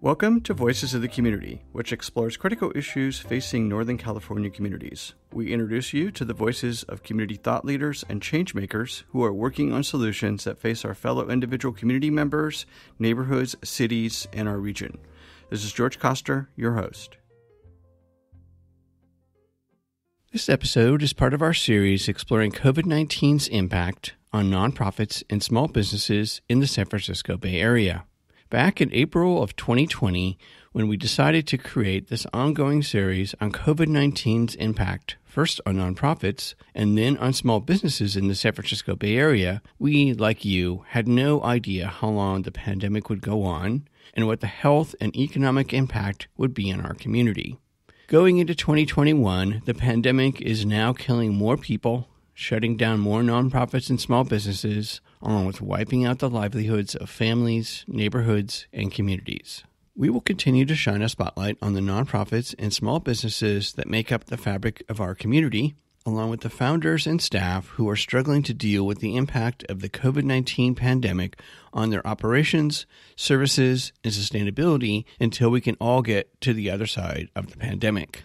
Welcome to Voices of the Community, which explores critical issues facing Northern California communities. We introduce you to the voices of community thought leaders and change makers who are working on solutions that face our fellow individual community members, neighborhoods, cities, and our region. This is George Koster, your host. This episode is part of our series exploring COVID-19's impact on nonprofits and small businesses in the San Francisco Bay Area. Back in April of 2020, when we decided to create this ongoing series on COVID-19's impact, first on nonprofits and then on small businesses in the San Francisco Bay Area, we, like you, had no idea how long the pandemic would go on and what the health and economic impact would be in our community. Going into 2021, the pandemic is now killing more people, shutting down more nonprofits and small businesses, along with wiping out the livelihoods of families, neighborhoods, and communities. We will continue to shine a spotlight on the nonprofits and small businesses that make up the fabric of our community, along with the founders and staff who are struggling to deal with the impact of the COVID-19 pandemic on their operations, services, and sustainability until we can all get to the other side of the pandemic.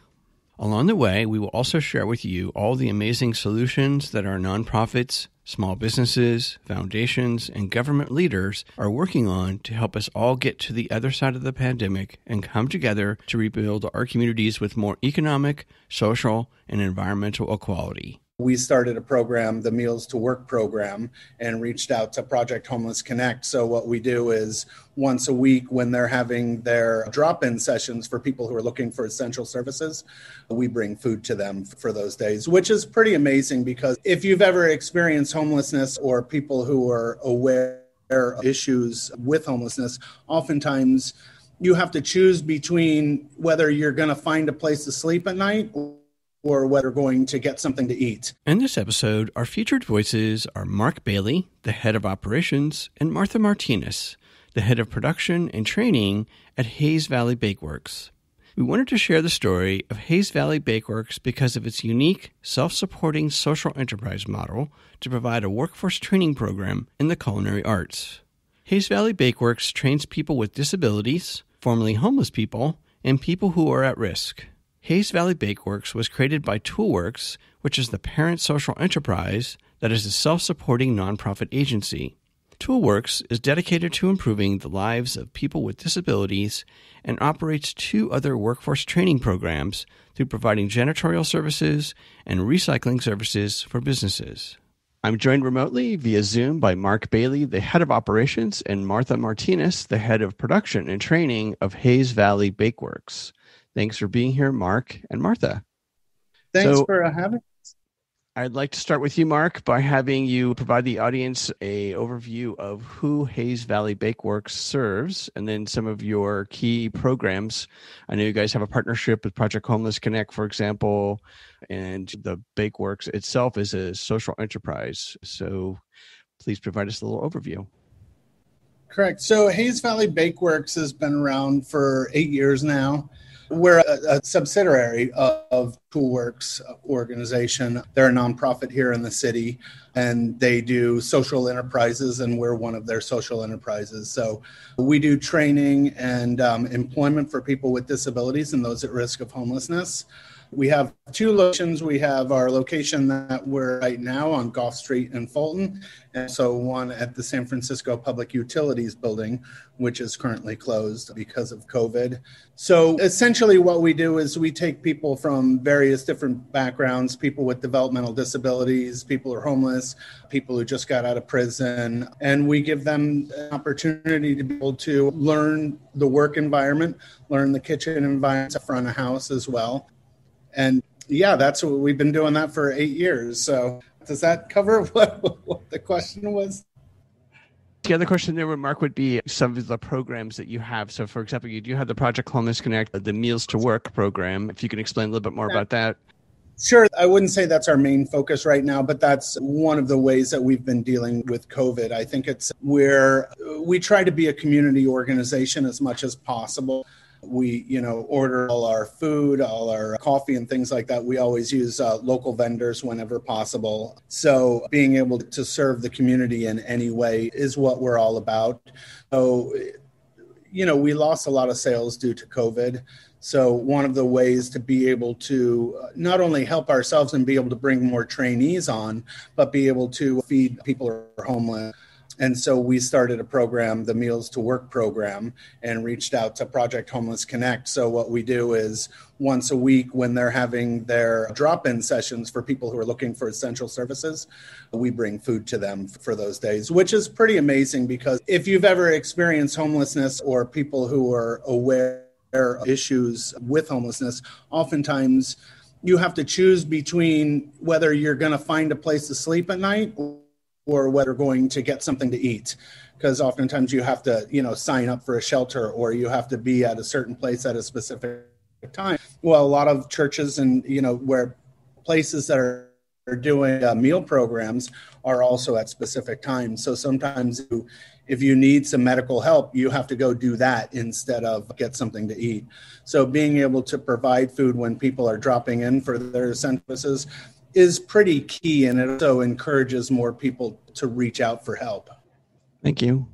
Along the way, we will also share with you all the amazing solutions that our nonprofits, small businesses, foundations, and government leaders are working on to help us all get to the other side of the pandemic and come together to rebuild our communities with more economic, social, and environmental equality. We started a program, the Meals to Work program, and reached out to Project Homeless Connect. So what we do is once a week when they're having their drop-in sessions for people who are looking for essential services, we bring food to them for those days, which is pretty amazing because if you've ever experienced homelessness or people who are aware of issues with homelessness, oftentimes you have to choose between whether you're going to find a place to sleep at night or whether going to get something to eat. In this episode, our featured voices are Mark Bailey, the head of operations, and Martha Martinez, the head of production and training at Hayes Valley Bakeworks. We wanted to share the story of Hayes Valley Bakeworks because of its unique, self-supporting social enterprise model to provide a workforce training program in the culinary arts. Hayes Valley Bakeworks trains people with disabilities, formerly homeless people, and people who are at risk. Hayes Valley Bakeworks was created by Toolworks, which is the parent social enterprise that is a self-supporting nonprofit agency. Toolworks is dedicated to improving the lives of people with disabilities and operates two other workforce training programs through providing janitorial services and recycling services for businesses. I'm joined remotely via Zoom by Mark Bailey, the head of operations, and Martha Martinez, the head of production and training of Hayes Valley Bakeworks. Thanks for being here, Mark and Martha. Thanks for having us. I'd like to start with you, Mark, by having you provide the audience an overview of who Hayes Valley Bakeworks serves and then some of your key programs. I know you guys have a partnership with Project Homeless Connect, for example, and the Bakeworks itself is a social enterprise. So please provide us a little overview. Correct. So Hayes Valley Bakeworks has been around for 8 years now. We're a subsidiary of Toolworks organization. They're a nonprofit here in the city, and they do social enterprises, and we're one of their social enterprises. So we do training and employment for people with disabilities and those at risk of homelessness. We have two locations. We have our location that we're right now on Gulf Street in Fulton, and so one at the San Francisco Public Utilities building, which is currently closed because of COVID. So essentially what we do is we take people from various different backgrounds, people with developmental disabilities, people who are homeless, people who just got out of prison, and we give them an opportunity to be able to learn the work environment, learn the kitchen environment, front of house as well. And yeah, that's what we've been doing that for 8 years. So does that cover what the question was? The other question there, Mark, would be some of the programs that you have. So, for example, you do have the Project Homeless Connect, the Meals to Work program. If you can explain a little bit more about that. Sure. I wouldn't say that's our main focus right now, but that's one of the ways that we've been dealing with COVID. I think it's where we try to be a community organization as much as possible. We, order all our food, all our coffee and things like that. We always use local vendors whenever possible. So being able to serve the community in any way is what we're all about. So we lost a lot of sales due to COVID. So one of the ways to be able to not only help ourselves and be able to bring more trainees on, but be able to feed people who are homeless. And so we started a program, the Meals to Work program, and reached out to Project Homeless Connect. So what we do is once a week when they're having their drop-in sessions for people who are looking for essential services, we bring food to them for those days, which is pretty amazing because if you've ever experienced homelessness or people who are aware of issues with homelessness, oftentimes you have to choose between whether you're going to find a place to sleep at night or whether going to get something to eat, because oftentimes you have to, sign up for a shelter or you have to be at a certain place at a specific time. Well, a lot of churches and, where places that are doing meal programs are also at specific times. So sometimes if you need some medical help, you have to go do that instead of get something to eat. So being able to provide food when people are dropping in for their services is pretty key, and it also encourages more people to reach out for help. Thank you.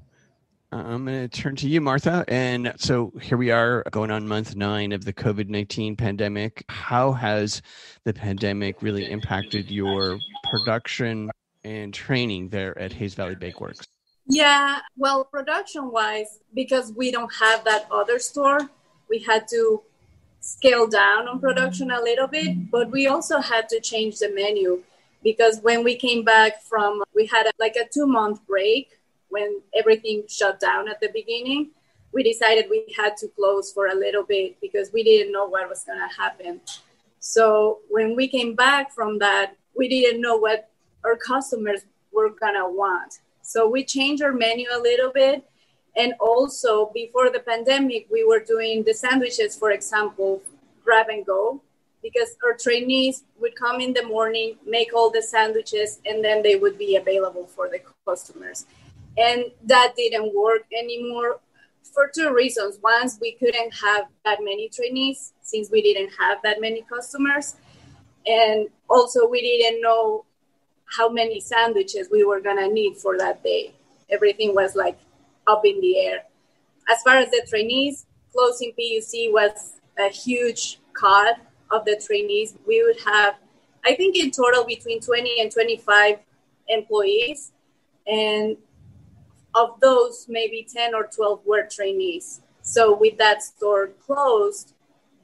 I'm going to turn to you, Martha. And so here we are going on month 9 of the COVID-19 pandemic. How has the pandemic really impacted your production and training there at Hayes Valley Bakeworks? Yeah, well, production-wise, because we don't have that other store, we had to scale down on production a little bit, but we also had to change the menu because when we came back we had a 2-month break when everything shut down at the beginning. We decided we had to close for a little bit because we didn't know what was going to happen. So when we came back from that, we didn't know what our customers were going to want. So we changed our menu a little bit. And also, before the pandemic, we were doing the sandwiches, for example, grab and go, because our trainees would come in the morning, make all the sandwiches, and then they would be available for the customers. And that didn't work anymore for 2 reasons. One, we couldn't have that many trainees since we didn't have that many customers. And also, we didn't know how many sandwiches we were going to need for that day. Everything was up in the air. As far as the trainees, closing PUC was a huge cut of the trainees. We would have, I think in total, between 20 and 25 employees. And of those, maybe 10 or 12 were trainees. So with that store closed,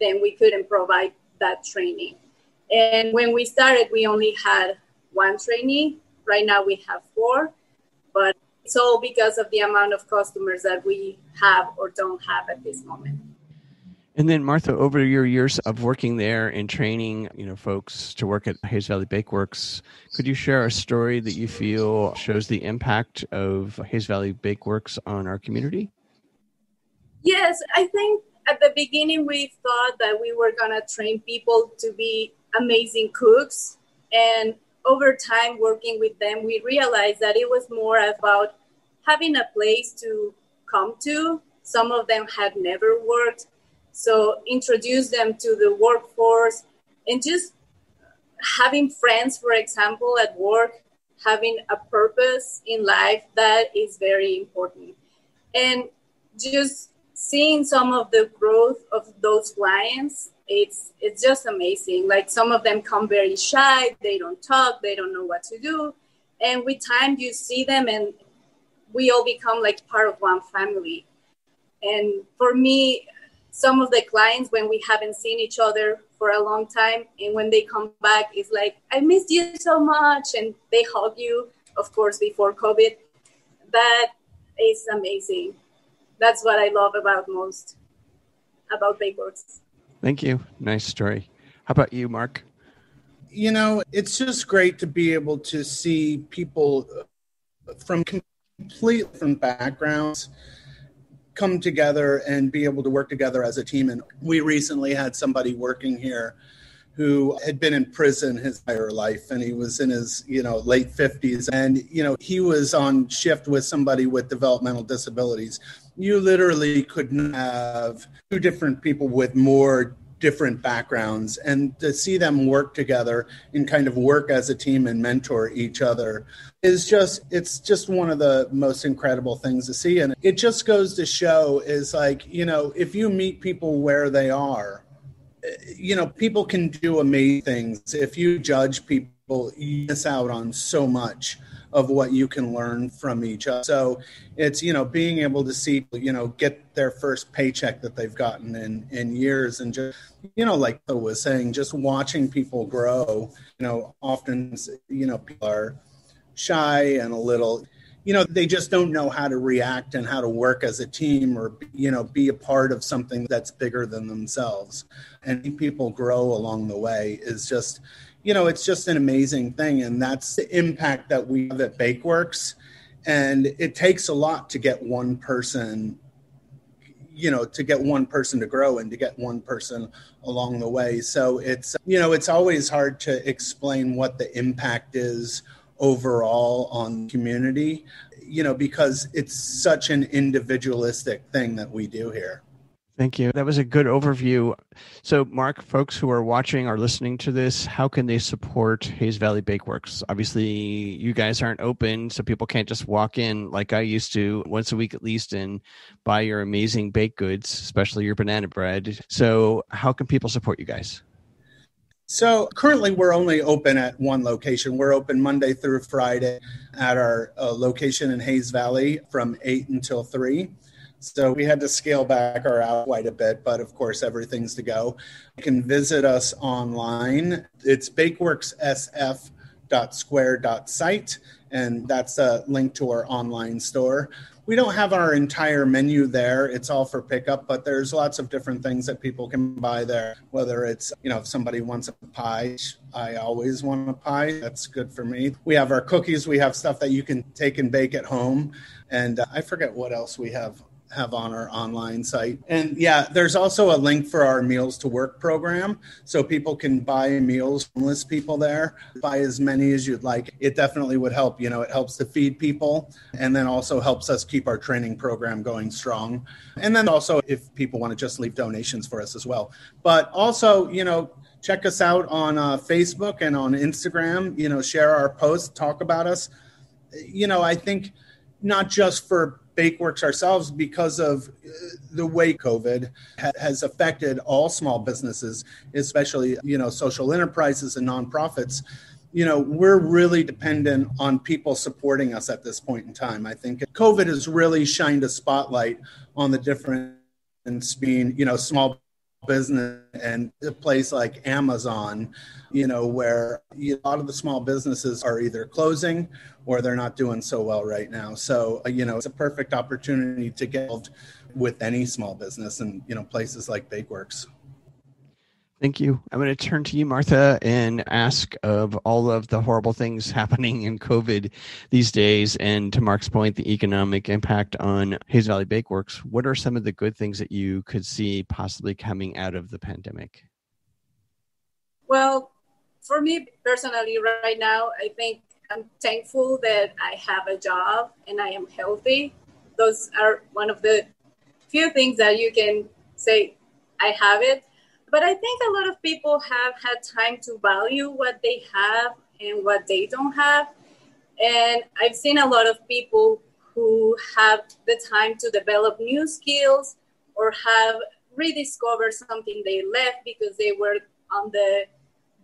then we couldn't provide that training. And when we started, we only had 1 trainee. Right now we have 4, but it's all because of the amount of customers that we have or don't have at this moment. And then, Martha, over your years of working there and training, folks to work at Hayes Valley Bakeworks, could you share a story that you feel shows the impact of Hayes Valley Bakeworks on our community? Yes, I think at the beginning we thought that we were going to train people to be amazing cooks. And over time working with them, we realized that it was more about having a place to come to. Some of them had never worked. So introduce them to the workforce and just having friends, for example, at work, having a purpose in life, that is very important. And just seeing some of the growth of those clients, it's just amazing. Some of them come very shy, they don't talk, they don't know what to do. And with time you see them and we all become part of one family. And for me, some of the clients, when we haven't seen each other for a long time, and when they come back, it's I missed you so much. And they hug you, of course, before COVID. That is amazing. That's what I love most about Bakeworks. Thank you. Nice story. How about you, Mark? It's just great to be able to see people from completely different backgrounds come together and be able to work together as a team. And we recently had somebody working here who had been in prison his entire life, and he was in his, late 50s. And, he was on shift with somebody with developmental disabilities. You literally couldn't have 2 different people with more different backgrounds, and to see them work together and kind of work as a team and mentor each other it's just one of the most incredible things to see. And it just goes to show is like, if you meet people where they are, people can do amazing things. If you judge people, you miss out on so much of what you can learn from each other. So it's, being able to see, get their first paycheck that they've gotten in years, and just, like I was saying, just watching people grow, often, people are shy and a little, they just don't know how to react and how to work as a team, or, be a part of something that's bigger than themselves. And people grow along the way is just, it's just an amazing thing. And that's the impact that we have at Bakeworks. And it takes a lot to get one person, to grow and to get one person along the way. So it's, it's always hard to explain what the impact is overall on the community, because it's such an individualistic thing that we do here. Thank you. That was a good overview. So, Mark, folks who are watching or listening to this, how can they support Hayes Valley Bakeworks? Obviously, you guys aren't open, so people can't just walk in like I used to once a week at least and buy your amazing baked goods, especially your banana bread. So how can people support you guys? So currently we're only open at one location. We're open Monday through Friday at our location in Hayes Valley from 8 until 3. So we had to scale back our hours quite a bit, but of course, everything's to go. You can visit us online. It's bakeworkssf.square.site, and that's a link to our online store. We don't have our entire menu there. It's all for pickup, but there's lots of different things that people can buy there, whether it's, if somebody wants a pie, I always want a pie. That's good for me. We have our cookies. We have stuff that you can take and bake at home. And I forget what else we have on our online site. And yeah, there's also a link for our Meals to Work program. So people can buy meals, homeless people there, buy as many as you'd like. It definitely would help. It helps to feed people, and then also helps us keep our training program going strong. And then also if people want to just leave donations for us as well. But also, check us out on Facebook and on Instagram, share our posts, talk about us. I think not just for Bakeworks ourselves, because of the way COVID has affected all small businesses, especially, social enterprises and nonprofits. We're really dependent on people supporting us at this point in time. I think COVID has really shined a spotlight on the difference between, small business and a place like Amazon, where a lot of the small businesses are either closing or they're not doing so well right now. So, it's a perfect opportunity to get involved with any small business and, places like Bakeworks. Thank you. I'm going to turn to you, Martha, and ask of all of the horrible things happening in COVID these days, and to Mark's point, the economic impact on Hayes Valley Bakeworks. What are some of the good things that you could see possibly coming out of the pandemic? Well, for me personally, right now, I think I'm thankful that I have a job and I am healthy. Those are one of the few things that you can say, I have it. But I think a lot of people have had time to value what they have and what they don't have. And I've seen a lot of people who have the time to develop new skills or have rediscovered something they left because they were on the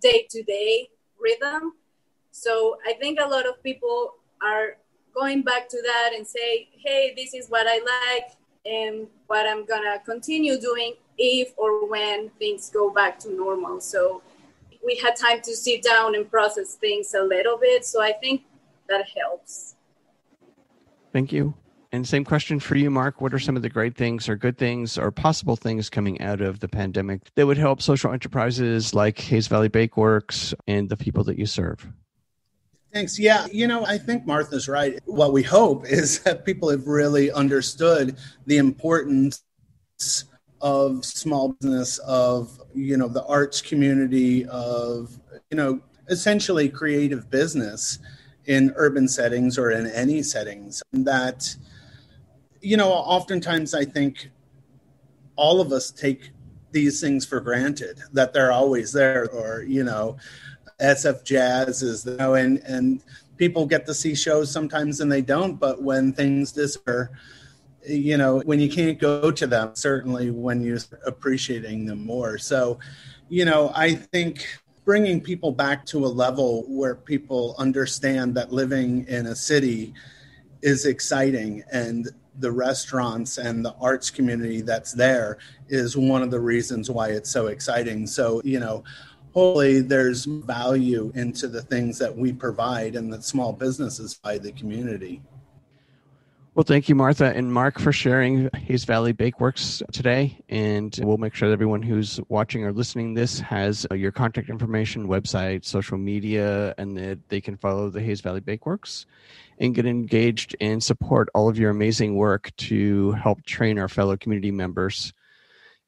day-to-day rhythm. So I think a lot of people are going back to that and say, hey, this is what I like and what I'm going to continue doing if or when things go back to normal. So we had time to sit down and process things a little bit. So I think that helps. Thank you. And same question for you, Mark. What are some of the great things or good things or possible things coming out of the pandemic that would help social enterprises like Hayes Valley Bakeworks and the people that you serve? Thanks. Yeah, I think Martha's right. What we hope is that people have really understood the importance of small business, of, the arts community, of, essentially creative business in urban settings or in any settings. And that, oftentimes I think all of us take these things for granted, that they're always there, or, SF Jazz is, and people get to see shows sometimes and they don't, but when things disappear, when you can't go to them, certainly when you're appreciating them more. So, I think bringing people back to a level where people understand that living in a city is exciting, and the restaurants and the arts community that's there is one of the reasons why it's so exciting. So, hopefully there's value into the things that we provide and that small businesses by the community. Well, thank you, Martha and Mark, for sharing Hayes Valley Bakeworks today. And we'll make sure that everyone who's watching or listening this has your contact information, website, social media, and that they can follow the Hayes Valley Bakeworks and get engaged and support all of your amazing work to help train our fellow community members.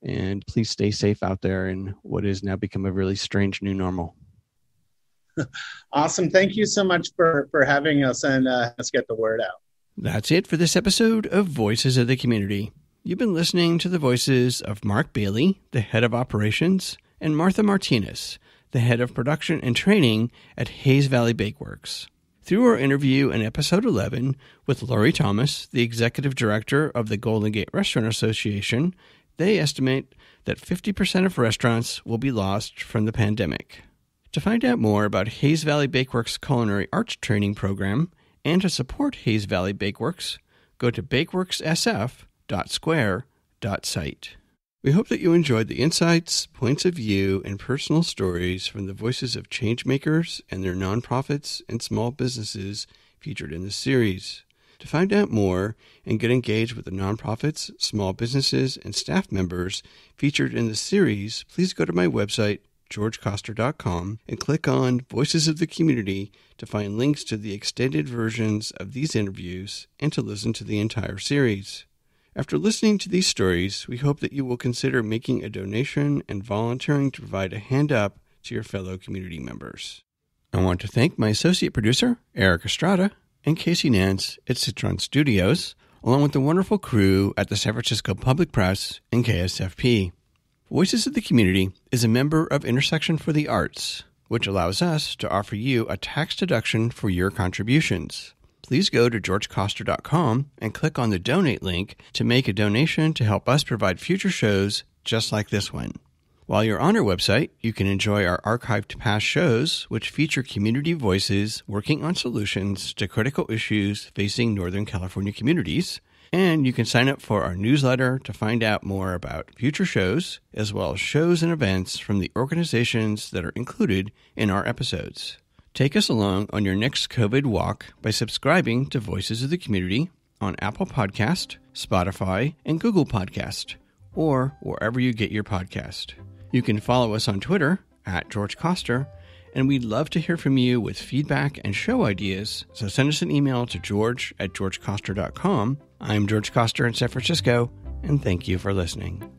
And please stay safe out there in what has now become a really strange new normal. Awesome. Thank you so much for having us, and let's get the word out. That's it for this episode of Voices of the Community. You've been listening to the voices of Mark Bailey, the head of operations, and Martha Martinez, the head of production and training at Hayes Valley Bakeworks. Through our interview in episode 11 with Lori Thomas, the executive director of the Golden Gate Restaurant Association, they estimate that 50% of restaurants will be lost from the pandemic. To find out more about Hayes Valley Bakeworks' culinary arts training program and to support Hayes Valley Bakeworks, go to bakeworkssf.square.site. We hope that you enjoyed the insights, points of view, and personal stories from the voices of changemakers and their nonprofits and small businesses featured in this series. To find out more and get engaged with the nonprofits, small businesses, and staff members featured in the series, please go to my website, georgecoster.com, and click on Voices of the Community to find links to the extended versions of these interviews and to listen to the entire series. After listening to these stories, we hope that you will consider making a donation and volunteering to provide a hand up to your fellow community members. I want to thank my associate producer, Eric Estrada, and Casey Nance at Citron Studios, along with the wonderful crew at the San Francisco Public Press and KSFP. Voices of the Community is a member of Intersection for the Arts, which allows us to offer you a tax deduction for your contributions. Please go to georgecoster.com and click on the donate link to make a donation to help us provide future shows just like this one. While you're on our website, you can enjoy our archived past shows, which feature community voices working on solutions to critical issues facing Northern California communities. And you can sign up for our newsletter to find out more about future shows, as well as shows and events from the organizations that are included in our episodes. Take us along on your next COVID walk by subscribing to Voices of the Community on Apple Podcast, Spotify, and Google Podcast, or wherever you get your podcast. You can follow us on Twitter at George Coster, and we'd love to hear from you with feedback and show ideas, so send us an email to george@georgecoster.com. I'm George Coster in San Francisco, and thank you for listening.